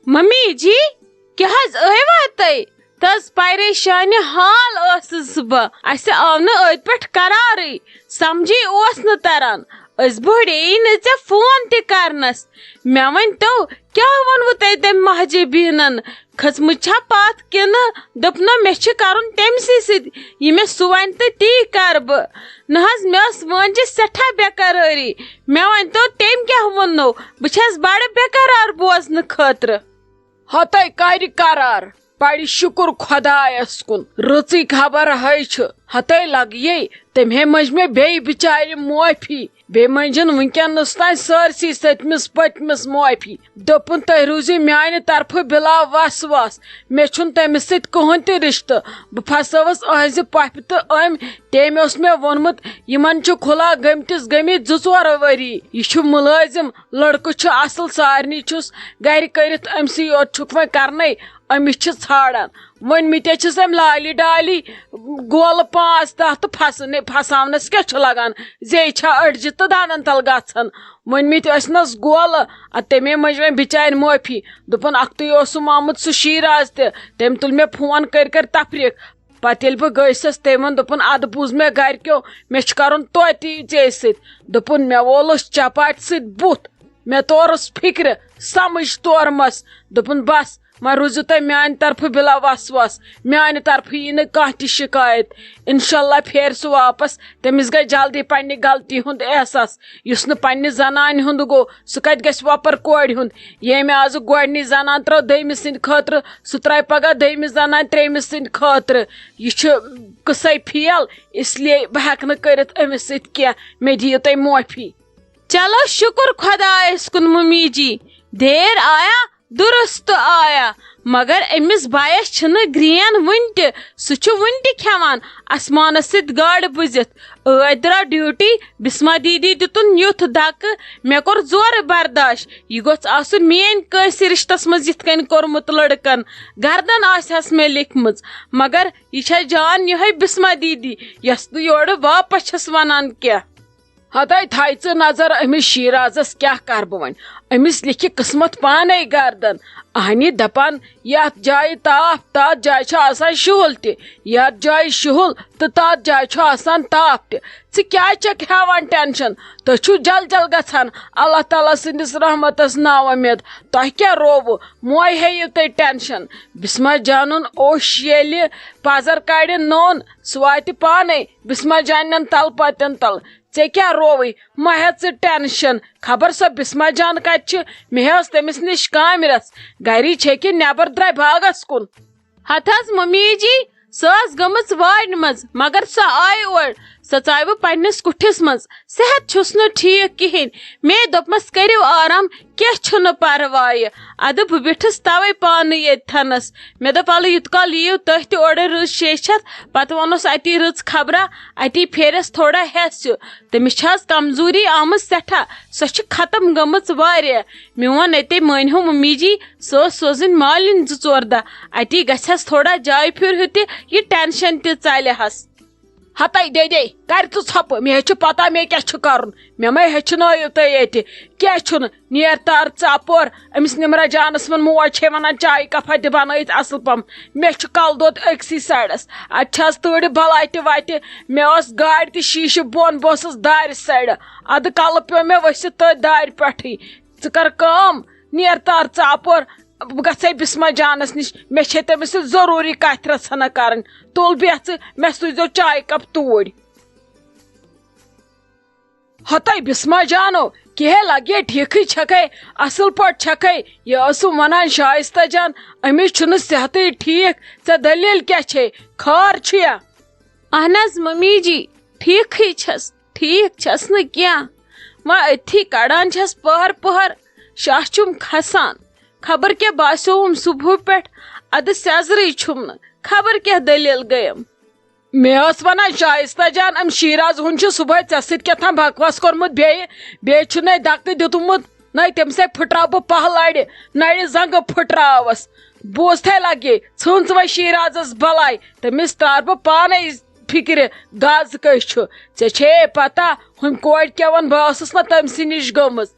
Mummy جی کیا حظ آیوا تُہۍ تس پریشانی حال ٲسٕس بہٕ اَسہِ آو نہٕ أتھۍ پٮ۪ٹھ قرارٕے سمجھی اوس نہٕ تران أسۍ بہڑییی نہٕ ژےٚ فون تہِ کرنس مےٚ ؤنۍتو کیٛاہ ووٚنوٕ تۄہہِ تٔمۍ مہجبیٖنن کھٔژمٕژ چھا پتھ کِنہٕ دوٚپنو مےٚ چھُ کرُن تٔمسٕے سۭتۍ یہِ مےٚ سُہ وَنہِ تہٕ تی کرٕ بہٕ نہ حظ مےٚ ٲس وٲنجہِ سٮ۪ٹھاہ بےٚقرٲری مےٚ ؤنۍتو تٔمۍ کیٛاہ ووٚننو بہٕ چھس بڑٕ بےٚقرار بوزنہٕ خٲطرٕ ہتَے کرِ قرار پڑِ شُکر خۄدایس کُن رٕژٕے خبر ہے چھِ ہتَے لگیے تٔمۍ ہے منٛج مےٚ بیٚیہِ بِچارِ معٲفی بیٚیہِ منٛجن وٕنکٮ۪نس تانۍ سٲرسٕے سٔتمِس پٔتمِس معٲفی دوٚپُن تُہۍ روٗزِو میانہِ طرفہٕ بِلا وسواس مےٚ چھُنہٕ تٔمِس سۭتۍ کٕہۭنۍ تہِ رِشتہٕ بہٕ پھسٲوٕس أہنٛزِ پۄپھِ تہٕ أمۍ تٔمۍ اوس مےٚ ووٚنمُت یِمن چھُ کھُلا گٔمتِس گٔمٕتۍ 2-4 ؤری یہِ چھُ مُلٲزِم لڑکہٕ چھُ اصل سارنٕے چھُس گرِ کٔرِتھ أمسٕے یوت چھُکھ وۄنۍ کرنے أمِس چھِ ژھانڈان وۄنۍ مِٹے چھِس أمۍ لالی ڈالی گولہٕ 5-10 تہٕ پھساونس کیٛاہ چھُ لگان زیٚیہِ چھا أڈجہِ تہٕ دانن تل گژھان وۄنۍ مِتۍ ٲسنس گولہٕ تٔمے منٛج وۄنۍ بِچارِ معٲفی دوٚپُن اکھتُے اوسُم آمُت سُہ شیراز تہِ تٔمۍ تُل مےٚ فون کٔرۍ تفریٖق پتہٕ ییٚلہِ بہٕ گٔیٚسس تٔمۍ ووٚن دوٚپُن ادٕ بوٗز مےٚ گرِکیو مےٚ چھُ کرُن توتہِ ژےٚ سۭتۍ دوٚپُن مےٚ وولُس چپاٹہِ سۭتۍ بُتھ مےٚ تورُس فِکرِ سمجھ تورمس دوٚپُن بس وۄنۍ روٗزِو تُہۍ میانہِ طرفہٕ بِلا وسواس میانہِ طرفہٕ یی نہٕ کانٛہہ تہِ شِکایت انشاءاللہ پھیرِ سُہ واپس تٔمِس گژھِ جلدی پننہِ غلطی ہُنٛد احساس یُس نہٕ پننہِ زنانہِ ہُنٛد گوٚو سُہ کتہِ گژھِ وۄپر کورِ ہُنٛد ییٚمہِ آزٕ گۄڈنِچ زنان ترٲو دوٚیمِس سٕنٛدِ خٲطرٕ سُہ ترایہِ پگاہ دوٚیمِس زنانہِ ترٛیمِس سٕنٛدِ خٲطرٕ یہِ چھُ قصے فیل اسلیے بہٕ ہٮ۪کہٕ نہٕ کٔرِتھ أمِس سۭتۍ کینٛہہ مےٚ دِیِو تُہۍ معٲفی چلو شُکر خۄدایس کُن ممی جی دیر آیا درست آیا مگر أمِس بایس چھنہٕ گرٛین وُنہِ تہِ سُہ چھُ وُنہِ تہِ کھٮ۪وان آسمانس سۭتۍ گاڈٕ بُزِتھ ٲدۍ درٛاو ڈیوٹی بسما دیدی دِتُن یُتھ دکہٕ مےٚ کوٚر زورٕ برداش یہِ گوٚژھ آسُن میٲنۍ کٲنٛسہِ رشتس منٛز یِتھ کٔنۍ کوٚرمُت لڑکن گردن آسہِ ہس مےٚ لیکھمٕژ مگر یہِ چھےٚ جان یِہے بسما دیدی یۄس نہٕ یورٕ واپس چھس ونان کینٛہہ ہتَے تھاے ژٕ نظر أمِس شیرازس کیٛاہ کرٕ بہٕ وۄنۍ أمِس لیکھِ قٕسمت پانے گردن اہنی دپان یتھ جایہِ تاپھ تتھ جایہِ چھُ آسان شُہُل تہِ یتھ جایہِ شُہُل تہٕ تتھ جایہِ چھُ آسان تاپھ تہِ ژٕ کیٛازِ چھکھ ہٮ۪وان ٹٮ۪نشن تُہۍ چھِو جل جل گژھان اللہ تعالیٰ سٕنٛدِس رحمتس ناوُمید تۄہہِ کیٛاہ رووٕ موے ہیٚیِو تُہۍ ٹٮ۪نشن بسما جانُن اوش ییٚلہِ پزر کڑِ نوٚن سُہ واتہِ پانے بسما جانٮ۪ن تل پتٮ۪ن تل ژےٚ کیٛاہ رووٕے مہ ہےٚ ژٕ ٹٮ۪نشن خبر سۄ بسما جان کتہِ چھِ مےٚ ہیوٚس تٔمِس نِش کامہِ رژھ گری چھے کہِ نٮ۪بر درٛاے باغس کُن ہتھ حظ ممی جی سۄ ٲس گٔمٕژ وارِ منٛز مگر سۄ آیہِ اور سۄ ژاے بہٕ پننِس کُٹھِس منٛز صحت چھُس نہٕ ٹھیٖک کِہینۍ مے دوٚپمس کٔرِو آرام کینٛہہ چھُنہٕ پرواے ادٕ بہٕ بیٖٹھٕس توے پانہٕ ییٚتھنس مےٚ دوٚپ وَلہٕ یوٗت کال یِیِو تُہۍ تہِ اورٕ رٕژ شیچھتھ پتہٕ ووٚنُس اتی رٕژ خبرا اتی پھیرس تھوڑا ہٮ۪س ہیوٗ تٔمِس چھِ حظ کمزوری آمٕژ سٮ۪ٹھاہ سۄ چھِ ختم گٔمٕژ واریاہ میون اتے مٲنۍہو ممی جی سۄ ٲس سوزٕنۍ مالِنۍ 2-4 دۄہ اتی گژھٮ۪س تھوڑا جایہِ پھیُر ہیوٗ تہِ یہِ ٹٮ۪نشن تہِ ژلہِ ہتَے دے کر ژٕ ژھۄپہٕ مےٚ چھُ پتہ مےٚ کیٛاہ چھُ کرُن مےٚ مے ہیٚچھنٲیِو تُہۍ ییٚتہِ کینٛہہ چھُنہٕ نیر تار ژٕ اپور أمِس نمرا جانس ووٚن موج چھے ونان چایہِ کپا دِ بنٲیِتھ اصل پہم مےٚ چھُ کل دود أکسٕے سایڈس اتہِ چھِ حظ تۭرِ بلاے تہِ وتہِ مےٚ ٲس گاڑِ تہِ شیٖشہٕ بۄن بہٕ ٲسٕس دارِ سایڈٕ ادٕ کلہٕ پیوٚو مےٚ ؤسِتھ تٔتھۍ دارِ پٮ۪ٹھٕے ژٕ کر کٲم نیر تار ژٕ اپور بہٕ گژھے بسما جانس نِش مےٚ چھے تٔمِس سۭتۍ ضروٗری کتھِ رژھنا کرٕنۍ تُل بیٚہہ ژٕ مےٚ سوٗزیو چایہِ کپ توٗرۍ ہتَے بسما جانو کیٛاہ لگے ٹھیٖکھٕے چھکھے اصل پٲٹھۍ چھکھے یہِ ٲسٕم ونان شائستہ جان أمِس چھُنہٕ صحتٕے ٹھیٖک ژےٚ دٔلیٖل کیٛاہ چھے خٲر چھُیا اہن حظ ممی جی ٹھیٖکھٕے چھس ٹھیٖک چھس نہٕ کینٛہہ وۄنۍ أتھی کڑان چھس پٔہر پٔہر شاہ چھُم کھسان خبر کیٛاہ باسیووُم صبحہٕ پٮ۪ٹھ ادٕ سیزرٕے چھُم نہٕ خبر کیٛاہ دٔلیٖل گٔیم مےٚ ٲس ونان شائستہ جان أمۍ شیراز ہُن چھُ صبحٲے ژےٚ سۭتۍ کیٛاہ تام بکواس کوٚرمُت بیٚیہِ چھُنَے دکہٕ دِتمُت نَے تٔمِسے پھٕٹراو بہٕ پہہ نرِ زنٛگہٕ پھٕٹراوس بوٗزتھے لگے ژھٕنٛز وۄنۍ شیرازس بلاے تٔمِس تار بہٕ پانے فِکرِ گاز کٔہۍ چھُ ژےٚ چھے پتہ ہُمہِ کورِ کیٛاہ ووٚن بہٕ ٲسٕس نہ تٔمسٕے نِش گٔمٕژ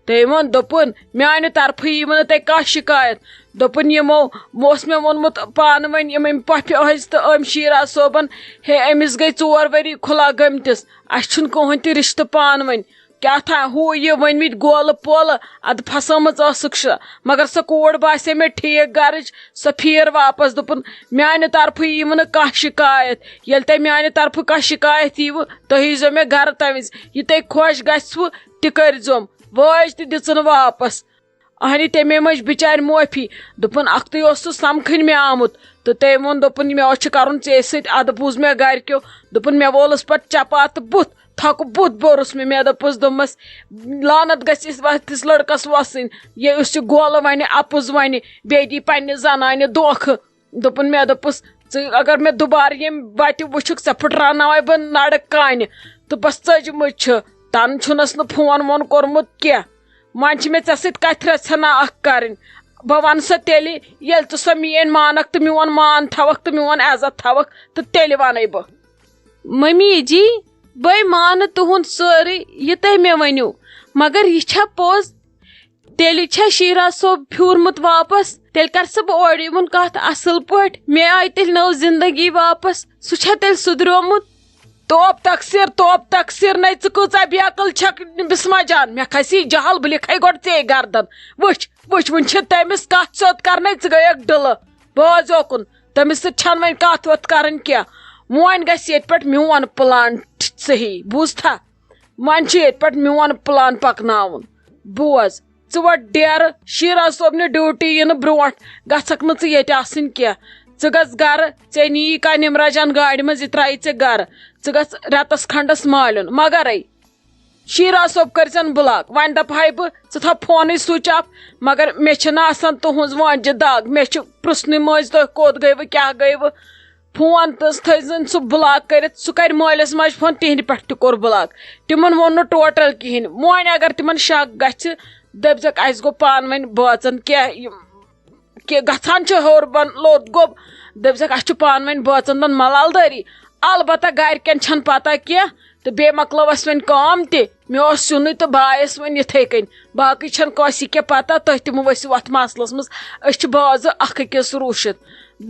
تٔمۍ ووٚن دوٚپُن میانہِ طرفہٕ یی نہٕ تۄہہِ کانٛہہ شِکایت دوٚپُن یِمو اوس مےٚ ووٚنمُت پانہٕ ؤنۍ یِم أمۍ پۄپھِ ٲسۍ تہٕ أمۍ شیراز صٲبن ہے أمِس گٔے 4 ؤری کھُلا گٔمتِس اَسہِ چھُنہٕ کٕہٕنۍ تہِ رِشتہٕ پانہٕ ؤنۍ کیٛاہ تھام ہُہ یہِ ؤنمٕتۍ گولہٕ پولہٕ اَدٕ پھسٲمٕژ ٲسٕکھ سۄ مگر سۄ کوٗر باسے مےٚ ٹھیٖک گرٕچ سۄ پھیٖر واپس دوٚپُن میانہِ طرفہٕ ییٖوٕ نہٕ کانٛہہ شِکایت ییٚلہِ تۄہہِ میانہِ طرفہٕ کانٛہہ شِکایت ییٖوٕ تُہۍ ییٖزیو مےٚ گرٕ تمہِ وِزِ یہِ تۄہہِ خۄش گژھوٕ تہِ کٔرۍزیوم وٲج تہِ دِژٕن واپس اہنہِ تمے مٔنٛج بِچارِ معٲفی دوٚپُن اکھتُے اوس سُہ سمکھٕنۍ مےٚ آمُت تہٕ تٔمۍ ووٚن دوٚپُن مےٚ اوس چھُ کرُن ژےٚ سۭتۍ اَدٕ بوٗز مےٚ گرِکیو دوٚپُن مےٚ وولُس پتہٕ چپاتہٕ بُتھ تھکہٕ بُتھ بوٚرُس مےٚ دوٚپُس دوٚپمس لانت گژھِ یِتھِس لڑکس وسٕنۍ یُس یہِ گولہٕ ونہِ اپُز ونہِ بیٚیہِ دی پننہِ زنانہِ دھوکھٕ دوٚپُن مےٚ دوٚپُس ژٕ اگر مےٚ دُبارٕ ییٚمہِ وتہِ وٕچھُکھ ژےٚ پھٕٹراوناوے بہٕ نرٕ کانہِ تہٕ بس ژٔجمٕژ چھِ تنہٕ چھُنس نہٕ فون وون کوٚرمُت کینٛہہ وۄنۍ چھِ مےٚ ژےٚ سۭتۍ کتھِ رژھ ژھنا اکھ کرٕنۍ بہٕ ونہٕ سۄ تیٚلہِ ییٚلہِ ژٕ سۄ میٲنۍ مانکھ تہٕ میون مان تھاوکھ تہٕ میون عزت تھاوکھ تہٕ تیٚلہِ ونے بہٕ ممی جی بے مانہٕ تُہُنٛد سورُے یہِ تۄہہِ مےٚ ؤنِو مگر یہِ چھا پوٚز تیٚلہِ چھا شیراز صٲب پھیوٗرمُت واپس تیٚلہِ کر سا بہٕ اورٕ یِمن کتھ اصل پٲٹھۍ مےٚ آیہِ تیٚلہِ نٔو زندگی واپس سُہ چھا تیٚلہِ سُدریومُت توپ تقسیٖر نے ژٕ کۭژاہ بے عقل چھکھ بسما جان مےٚ کھسی جہل بہٕ لِکھے گۄڈٕ ژے گردن وٕچھ وٕنۍ چھِ تٔمِس کتھ سیوٚد کرنے ژٕ گٔیکھ ڈٕلہٕ بوز اوکُن تٔمِس سۭتۍ چھنہٕ وۄنۍ کتھ وتھ کرٕنۍ کینٛہہ وۄنۍ گژھِ ییٚتہِ پٮ۪ٹھ میون پلان صحیح بوٗزتھا وۄنۍ چھُ ییٚتہِ پٮ۪ٹھ میون پلان پکناوُن بوز ژٕ وَٹ ڈیرٕ شیراز صٲبنہِ ڈیوٹی یِنہٕ برونٛٹھ گژھکھ نہٕ ژٕ ییٚتہِ آسٕنۍ کینٛہہ ژٕ گژھ گرٕ ژےٚ نِیی کانٛہہ نِمراجان گاڑِ منٛز یہِ ترٛایی ژےٚ گرٕ ژٕ گژھ رٮ۪تس کھنڈس مالیُن مگرے شیراز صٲب کٔرزٮ۪ن بلاک وۄنۍ دپہاے بہٕ ژٕ تھاو فونٕے سُچ آف مگر مےٚ چھِنہٕ آسان تُہنٛز وٲنجہِ دگ مےٚ چھُ پرژھنُے مٔنٛزۍ تُہۍ کوٚت گٔیوٕ کیٛاہ گٔیوٕ فون تھٲیزن سُہ بلاک کٔرِتھ سُہ کرِ مٲلِس ماجہِ فون تِہنٛدِ پٮ۪ٹھ تہِ کوٚر بلاک تِمن ووٚن نہٕ ٹوٹل کہیٖنۍ وۄنۍ اگر تِمن شک گژھِ دٔپزٮ۪کھ اسہِ گوٚو پانہٕ ؤنۍ بٲژن کینٛہہ گژھان چھُ ہیوٚر بۄن لوٚت گوٚب دٔپزٮ۪کھ اسہِ چھُ پانہٕ ؤنۍ بٲژن دۄن ملال دٲری البتہ گرِکٮ۪ن چھنہٕ پتہ کینٛہہ تہٕ بیٚیہِ مۄکلٲو اسہِ وۄنۍ کٲم تہِ مےٚ اوس یُنٕے تہٕ بایس وۄنۍ یِتھے کٔنۍ باقٕے چھنہٕ کٲنٛسہِ کینٛہہ پتہ تُہۍ تہِ مہٕ ؤسِو اتھ مسلس منٛز أسۍ چھِ بازٕ اکھ أکِس روٗشِتھ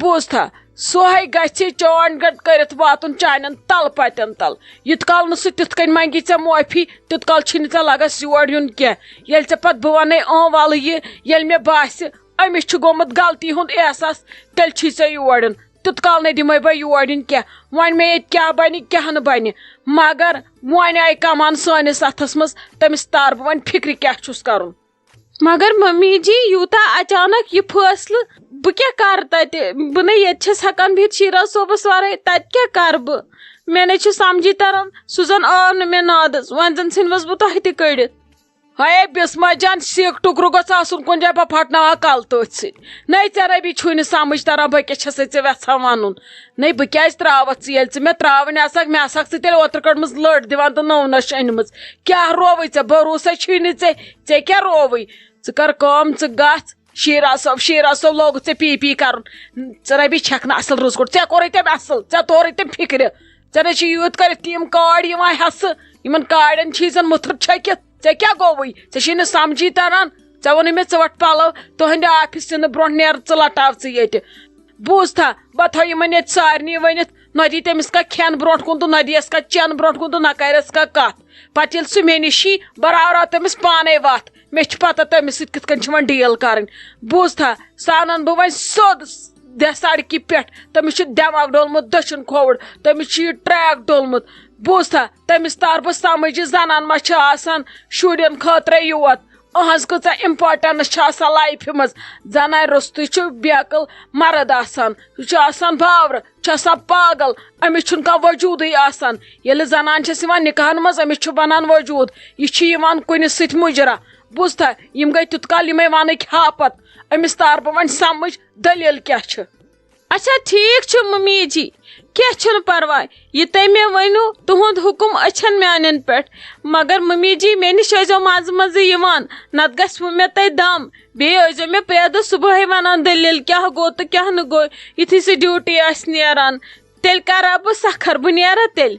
بوٗزتھا سۄے گژھِ چانٛڈ گنٛڈ کٔرِتھ واتُن چانٮ۪ن تل پتٮ۪ن تل یِتھ کال نہٕ سُہ تِتھ کٔنۍ منگی ژےٚ معٲفی تیُت کال چھُے نہٕ ژےٚ لگس یور یُن کینٛہہ ییٚلہِ ژےٚ پتہٕ بہٕ ونَے ولہٕ یہِ ییٚلہِ مےٚ باسہِ أمِس چھُ گوٚمُت غلطی ہُنٛد احساس تیٚلہِ چھُے ژےٚ یور یُن تیُت کال نَے دِمے بہٕ یور یُن کینٛہہ وۄنۍ مےٚ ییٚتہِ کیٛاہ بنہِ کیٛاہ نہٕ بنہِ مگر وۄنۍ آیہِ کمان سٲنِس اتھس منٛز تٔمِس تار بہٕ وۄنۍ فِکرِ کیٛاہ چھُس کرُن مگر ممی جی یوٗتاہ اچانک یہِ فٲصلہٕ بہٕ کیٛاہ کرٕ تتہِ بہٕ نَے ییٚتہِ چھس ہٮ۪کان بِہِتھ شیراز صٲبس ورٲے تتہِ کیٛاہ کرٕ بہٕ مےٚ نَے چھُ سمجھی تران سُہ زن آو نہٕ مےٚ نادس وۄنۍ زن ژھٕنوس بہٕ تۄہہِ تہِ کٔڑِتھ ہے بسما جان سیٖکھ ٹُکرٕ گوٚژھ آسُن کُنہِ جایہِ بہٕ پھٹناوہا کلہٕ تٔتھۍ سۭتۍ نَے ژےٚ ربی چھُے نہٕ سمجھ تران بہٕ کیٛاہ چھسے ژےٚ یژھان ونُن نَے بہٕ کیٛازِ تراوتھ ژٕ ییٚلہِ ژٕ مےٚ تراوٕنۍ آسکھ مےٚ آسکھ ژٕ تیٚلہِ اوترٕ کٔڑمٕژ لٔڑ دِوان تہٕ نٔو نٔش أنمٕژ کیٛاہ رووٕے ژےٚ بروسے چھُے نہٕ ژےٚ کیٛاہ رووٕے ژٕ کر کٲم ژٕ گژھ شیراز صٲب لوگُتھ ژےٚ پی کرُن ژٕ ربی چھکھ نہٕ اصل رٕژ گوٚٹ ژےٚ کوٚرُے تٔمۍ اصل ژےٚ تورُے تٔمۍ فِکرِ ژےٚ نَے چھُ یوٗت کٔرِتھ تہِ یِم کاڑ یِوان ہٮ۪سہٕ یِمن کاڑٮ۪ن چھِی زن مُتھٕر چھٔکِتھ ژےٚ کیٛاہ گوٚوُے ژےٚ چھُے نہٕ سمجھی تران ژےٚ ووٚنُے مےٚ ژٕ وَٹھ پلو تُہنٛدِ آفِس یِنہٕ برونٛٹھ نیرٕ ژٕ لٹاو ژٕ ییٚتہِ بوٗزتھا بہٕ تھاو یِمن ییٚتہِ سارنٕے ؤنِتھ نہ دی تٔمِس کانٛہہ کھٮ۪ن برونٛٹھ کُن تہٕ نہ دِیس کانٛہہ چٮ۪ن برونٛٹھ کُن تہٕ نہ کرٮ۪س کانٛہہ کتھ پتہٕ ییٚلہِ سُہ مےٚ نِش یی بہٕ راوراو تٔمِس پانے وتھ مےٚ چھِ پتہ تٔمِس سۭتۍ کِتھ کٔنۍ چھِ وۄنۍ ڈیٖل کرٕنۍ بوٗزتھا سُہ انن بہٕ وۄنۍ سیوٚد سڑکہِ پٮ۪ٹھ تٔمِس چھُ دٮ۪ماغ ڈولمُت دٔچھُن کھووُر تٔمِس چھُ یہِ ٹریک ڈولمُت بوٗزتھا تٔمِس تار بہٕ سمجھ یہِ زنان ما چھِ آسان شُرٮ۪ن خٲطرے یوت أہنٛز کۭژاہ اِمپاٹنس چھِ آسان لایفہِ منٛز زنانہِ روٚستُے چھُ بے عقل مرد آسان سُہ چھُ آسان باورٕ چھُ آسان پاگل أمِس چھُنہٕ کانٛہہ وجوٗدٕے آسان ییٚلہِ زنان چھس یِوان نِکاحن منٛز أمِس چھُ بنان وجوٗد یہِ چھِ یِوان کُنہِ سۭتۍ مُجرا بوٗزتھا یِم گٔے تیُت کال یِمے ونٕکۍ ہاپت أمِس تار بہٕ وۄنۍ سمجھ دٔلیٖل کیٛاہ چھِ اچھا ٹھیٖک چھُ ممی جی کینٛہہ چھُنہٕ پرواے یہِ تۄہہِ مےٚ ؤنِو تُہُنٛد حُکُم أچھن میانٮ۪ن پٮ۪ٹھ مگر ممی جی مےٚ نِش ٲسۍزیو منٛزٕ منٛزٕ یِوان نتہٕ گژھوٕ مےٚ تۄہہِ دم بیٚیہِ ٲسۍزیو مےٚ پرٛٮ۪تھ دۄہ صبحٲے ونان دٔلیٖل کیٛاہ گوٚو تہٕ کیٛاہ نہٕ گوٚو یُتھُے سُہ ڈیوٹی آسہِ نیران تیٚلہِ کرٕ ہا بہٕ سکھر بہٕ نیرا تیٚلہِ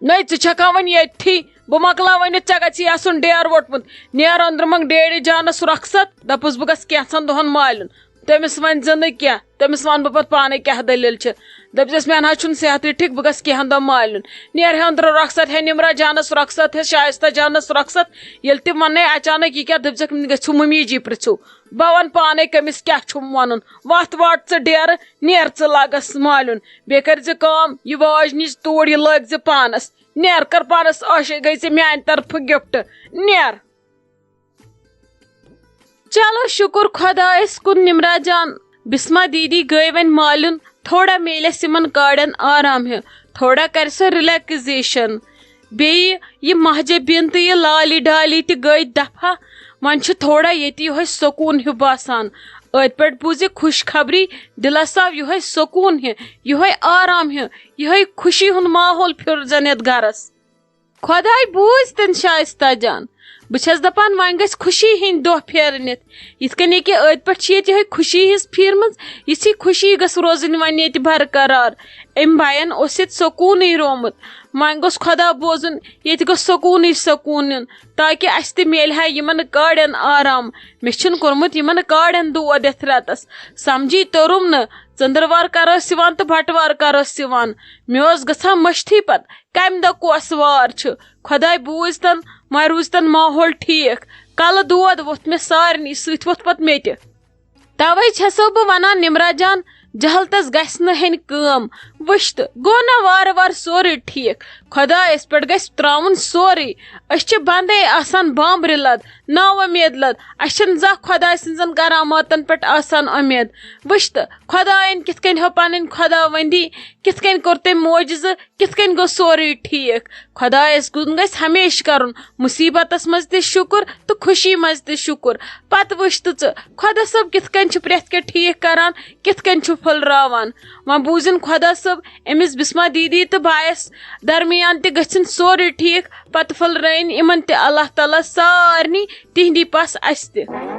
نَے ژٕ چھکھا وۄنۍ ییٚتھی بہٕ مۄکلاو ؤنِتھ ژےٚ گژھی آسُن ڈیر ووٚٹمُت نیر أنٛدرٕ منٛگ ڈیڈی جانس رۄخصت دپُس بہٕ گژھٕ کینٛژن دۄہن مالُن تٔمِس ؤنۍ زِ نہٕ کینٛہہ تٔمِس ونہٕ بہٕ پتہٕ پانے کیٛاہ دٔلیٖل چھِ دٔپزٮ۪س مےٚ نہ حظ چھُنہٕ صحتٕے ٹھیٖک بہٕ گژھٕ کینٛہن دۄہن مالُن نیرٕ أنٛدرٕ رۄخصت ہے نمرا جانس رۄخصت ہے شائستہ جانس رۄخصت ییٚلہِ تِم وننے اچانک یہِ کیٛاہ دٔپزٮ۪کھ گٔژھِو ممی جی پرژھِو بہٕ ونہٕ پانے کٔمِس کیٛاہ چھُم ونُن وتھ وٹ ژٕ ڈیرٕ نیر ژٕ لاگس مالُن بیٚیہِ کٔرۍ زِ کٲم یہِ واج نِچ توٗر یہِ لٲگۍ زِ پانس نیر کر پانس عٲشے گٔے ژےٚ میانہِ طرفہٕ گفٹ نیر. چلو شکر خدایس کُن نمرا جان بسما دیدی گٔے وۄنۍ مالُن تھوڑا میلٮ۪س یِمن کاڑٮ۪ن آرام ہیٚو تھوڑا کرِ سۄ رِلیکزیشن بیٚیہِ یہِ مہجہ بِن تہٕ یہِ لالی ڈالی تہِ گٔے دفا وۄنۍ چھُ تھوڑا ییٚتہِ یِہوے سکوٗن ہیوٗ باسان أتۍ پٮ۪ٹھ بوٗز یہِ خوش خبری دِلس آو یِہوے سکوٗن ہیوٗ یِہوے آرام ہیوٗ یِہوے خوشی ہُنٛد ماحول پھِر زن یتھ گرس خۄداے بوٗزتن شائستہ جان بہٕ چھس دپان وۄنۍ گژھِ خوشی ہٕنٛدۍ دۄہ پھیرنِتھ یِتھ کٔنۍ ییٚکیٛاہ أتۍ پٮ۪ٹھ چھِ ییٚتہِ یِہوے خوشی ہِش پھیٖرمٕژ یِژھٕے خوشی گٔژھ روزٕنۍ وۄنۍ ییٚتہِ برقرار أمۍ بین اوس ییٚتہِ سکوٗنٕے رومُت وۄنۍ گوٚژھ خۄدا بوزُن ییٚتہِ گوٚژھ سکوٗنٕے سکوٗن یُن تاکہِ اسہِ تہِ میلہِ ہا یِمن کاڑٮ۪ن آرام مےٚ چھُنہٕ کوٚرمُت یِمن کاڑٮ۪ن دود یتھ رٮ۪تس سمجھی توٚرُم نہٕ ژٔنٛدٕروار کر ٲس یِوان تہٕ بٹوار کر ٲس یِوان مےٚ اوس گژھان مٔشتھٕے پتہٕ کمہِ دۄہ کۄس وار چھُ خۄداے بوٗزتن وۄنۍ روٗزتن ماحول ٹھیٖک کلہٕ دود ووٚتھ مےٚ سارنٕے سۭتۍ ووٚتھ پتہٕ مےٚ تہِ توے چھسو بہٕ ونان نمرا جان جہلتس گژھِ نہٕ ہٮ۪نۍ کٲم وٕچھ تہٕ گوٚو نا وارٕ وارٕ سورُے ٹھیٖک خۄدایس پٮ۪ٹھ گژھِ تراوُن سورُے أسۍ چھِ بنٛدے آسان بامبرِ لد نا اُمید لد اسہِ چھنہٕ زانٛہہ خۄداے سٕنٛزن کراماتن پٮ۪ٹھ آسان اُمید وٕچھ تہٕ خۄداین کِتھ کٔنۍ ہٲو پنٕنۍ خۄداوندی کِتھ کٔنۍ کوٚر تٔمۍ موجزٕ کِتھ کٔنۍ گوٚو سورُے ٹھیٖک خۄدایس کُن گژھِ ہمیشہٕ کرُن مُصیبتس منٛز تہِ شُکر تہٕ خوشی منٛز تہِ شُکر پتہٕ وٕچھ تہٕ ژٕ خۄدا صٲب کِتھ کٔنۍ چھُ پرٮ۪تھ کینٛہہ ٹھیٖک کران کِتھ کٔنۍ چھُ پھٔلراوان وۄنۍ بوٗزِن خۄدا صٲب أمِس بسما دیدی تہٕ بایس درمیان تہِ گژھِن سورُے ٹھیٖک پتہٕ پھٔلرٲیِن یِمن تہِ اللہ تعالیٰ سارنٕے تِہنٛدی پس اسہِ تہِ.